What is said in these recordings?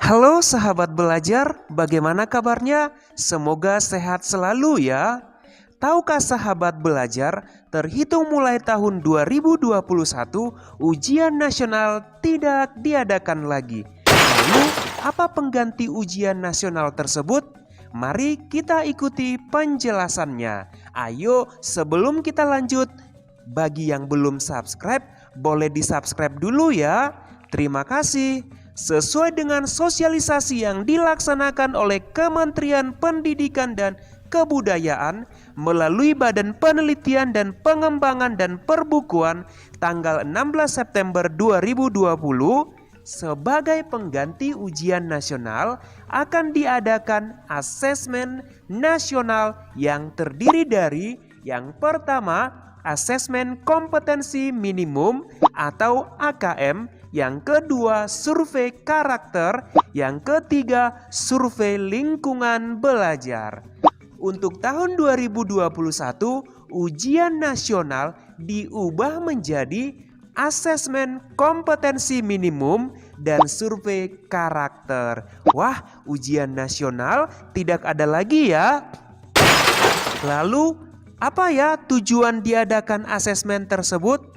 Halo sahabat belajar, bagaimana kabarnya? Semoga sehat selalu ya. Tahukah sahabat belajar, terhitung mulai tahun 2021, ujian nasional tidak diadakan lagi. Lalu, apa pengganti ujian nasional tersebut? Mari kita ikuti penjelasannya. Ayo, sebelum kita lanjut, bagi yang belum subscribe, boleh di-subscribe dulu ya. Terima kasih. Sesuai dengan sosialisasi yang dilaksanakan oleh Kementerian Pendidikan dan Kebudayaan melalui Badan Penelitian dan Pengembangan dan Perbukuan tanggal 16 September 2020, sebagai pengganti ujian nasional akan diadakan asesmen nasional yang terdiri dari yang pertama, asesmen kompetensi minimum atau AKM, yang kedua survei karakter, yang ketiga survei lingkungan belajar. Untuk tahun 2021, ujian nasional diubah menjadi asesmen kompetensi minimum dan survei karakter. Wah, ujian nasional tidak ada lagi ya. Lalu, apa ya tujuan diadakan asesmen tersebut?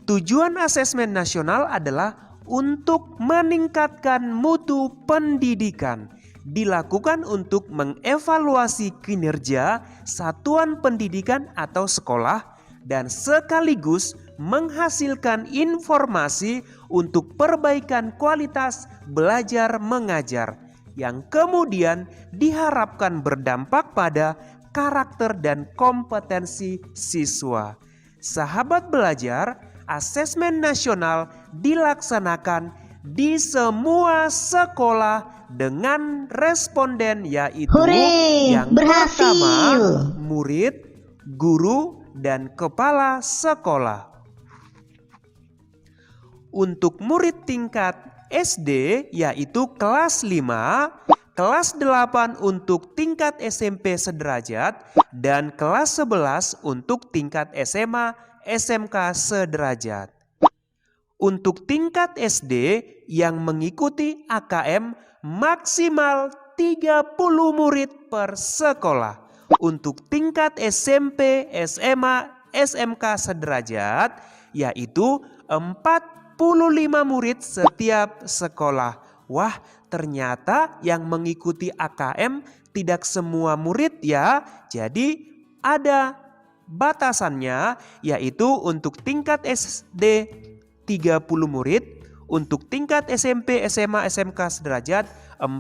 Tujuan asesmen nasional adalah untuk meningkatkan mutu pendidikan. Dilakukan untuk mengevaluasi kinerja satuan pendidikan atau sekolah dan sekaligus menghasilkan informasi untuk perbaikan kualitas belajar mengajar yang kemudian diharapkan berdampak pada karakter dan kompetensi siswa. Sahabat belajar, asesmen nasional dilaksanakan di semua sekolah dengan responden yaitu yang pertama murid, guru, dan kepala sekolah. Untuk murid tingkat SD yaitu kelas 5, kelas 8 untuk tingkat SMP sederajat, dan kelas 11 untuk tingkat SMA SMK sederajat. Untuk tingkat SD yang mengikuti AKM maksimal 30 murid per sekolah. Untuk tingkat SMP, SMA, SMK sederajat yaitu 45 murid setiap sekolah. Wah, ternyata yang mengikuti AKM tidak semua murid ya. Jadi ada batasannya, yaitu untuk tingkat SD 30 murid, untuk tingkat SMP, SMA, SMK sederajat 40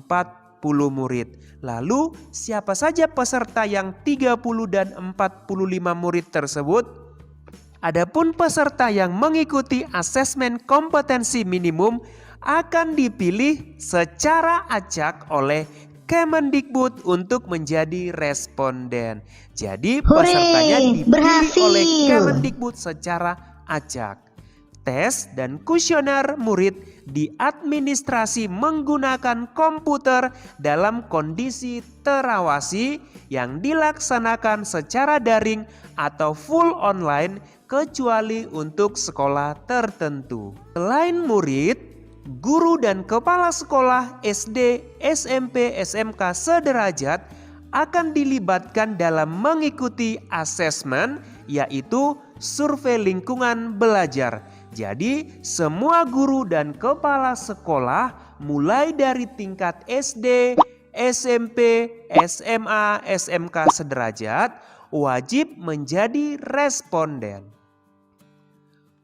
murid. Lalu siapa saja peserta yang 30 dan 45 murid tersebut? Adapun peserta yang mengikuti asesmen kompetensi minimum akan dipilih secara acak oleh Kemendikbud untuk menjadi responden. Jadi pesertanya dipilih oleh Kemendikbud secara acak. Tes dan kuesioner murid diadministrasi menggunakan komputer dalam kondisi terawasi yang dilaksanakan secara daring atau full online kecuali untuk sekolah tertentu. Selain murid, guru dan kepala sekolah SD, SMP, SMK sederajat akan dilibatkan dalam mengikuti asesmen yaitu survei lingkungan belajar. Jadi semua guru dan kepala sekolah mulai dari tingkat SD, SMP, SMA, SMK sederajat wajib menjadi responden.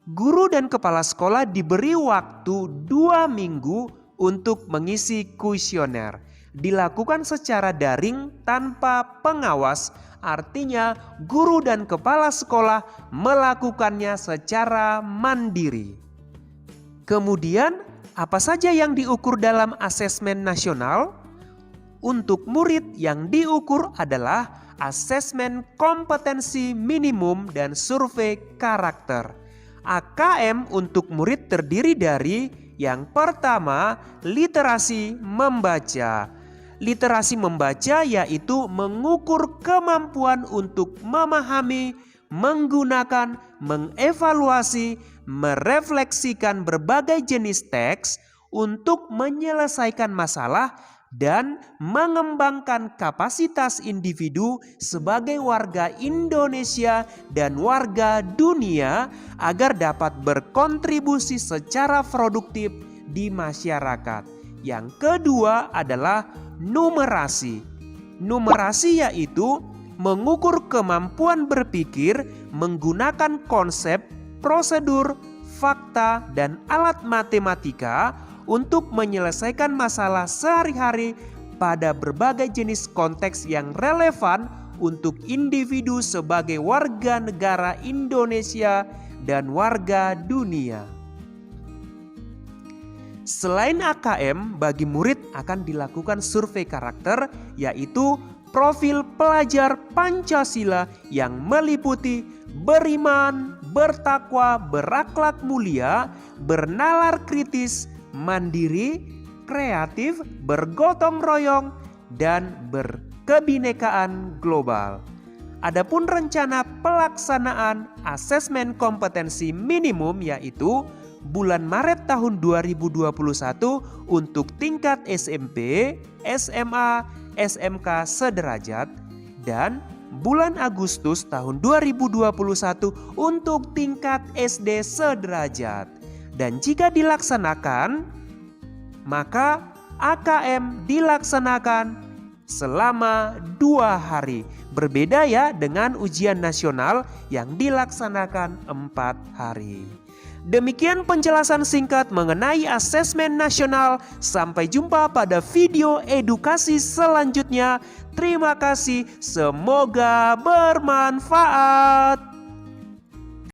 Guru dan kepala sekolah diberi waktu 2 minggu untuk mengisi kuesioner. Dilakukan secara daring tanpa pengawas, artinya guru dan kepala sekolah melakukannya secara mandiri. Kemudian, apa saja yang diukur dalam asesmen nasional? Untuk murid yang diukur adalah asesmen kompetensi minimum dan survei karakter. AKM untuk murid terdiri dari yang pertama, literasi membaca. Literasi membaca yaitu mengukur kemampuan untuk memahami, menggunakan, mengevaluasi, merefleksikan berbagai jenis teks untuk menyelesaikan masalah dan mengembangkan kapasitas individu sebagai warga Indonesia dan warga dunia agar dapat berkontribusi secara produktif di masyarakat. Yang kedua adalah numerasi. Numerasi yaitu mengukur kemampuan berpikir menggunakan konsep, prosedur, fakta, dan alat matematika untuk menyelesaikan masalah sehari-hari pada berbagai jenis konteks yang relevan untuk individu sebagai warga negara Indonesia dan warga dunia. Selain AKM, bagi murid akan dilakukan survei karakter, yaitu profil pelajar Pancasila yang meliputi beriman, bertakwa, berakhlak mulia, bernalar kritis, mandiri, kreatif, bergotong royong, dan berkebinekaan global. Adapun rencana pelaksanaan asesmen kompetensi minimum yaitu bulan Maret tahun 2021 untuk tingkat SMP, SMA, SMK sederajat, dan bulan Agustus tahun 2021 untuk tingkat SD sederajat. Dan jika dilaksanakan, maka AKM dilaksanakan selama 2 hari. Berbeda ya dengan ujian nasional yang dilaksanakan 4 hari. Demikian penjelasan singkat mengenai asesmen nasional. Sampai jumpa pada video edukasi selanjutnya. Terima kasih, semoga bermanfaat.